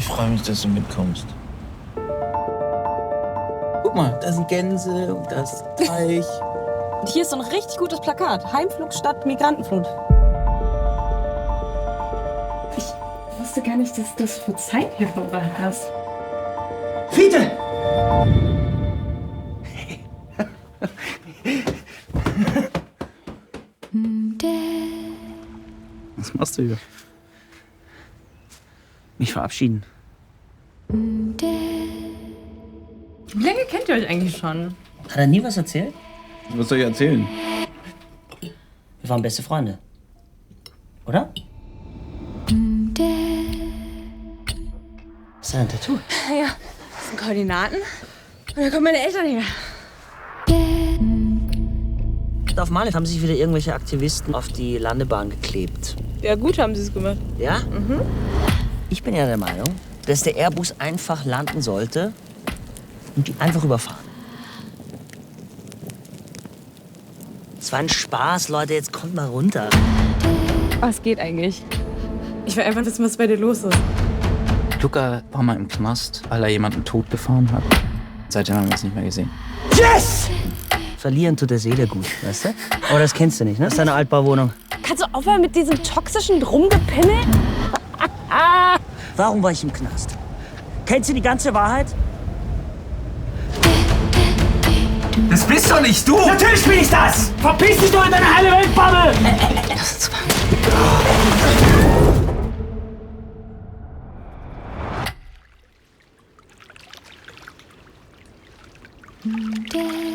freue mich, dass du mitkommst. Guck mal, da sind Gänse und da ist Teich. Und hier ist so ein richtig gutes Plakat. Heimflug statt Migrantenflut. Ich wusste gar nicht, dass du das für Zeit hier verbracht hast. Fiete! Was machst du hier? Mich verabschieden. Wie lange kennt ihr euch eigentlich schon? Hat er nie was erzählt? Was soll ich erzählen? Wir waren beste Freunde. Oder? Was ist denn ein Tattoo? Ja, das sind Koordinaten. Und da kommen meine Eltern her. Auf Mali haben sich wieder irgendwelche Aktivisten auf die Landebahn geklebt. Ja, gut haben sie es gemacht. Ja? Ich bin ja der Meinung, dass der Airbus einfach landen sollte und die einfach überfahren. Es war ein Spaß, Leute, jetzt kommt mal runter. Was geht eigentlich? Ich will einfach wissen, was bei dir los ist. Luca war mal im Knast, weil er jemanden totgefahren hat. Seitdem haben wir uns nicht mehr gesehen. Yes! Verlieren tut der Seele gut, weißt du? Aber das kennst du nicht, ne? Das ist deine Altbauwohnung. Kannst du aufhören mit diesem toxischen Rumgepimmel? Warum war ich im Knast? Kennst du die ganze Wahrheit? Das bist doch nicht du! Natürlich bin ich das! Verpiss dich doch in deine heile Weltbubble! Dead.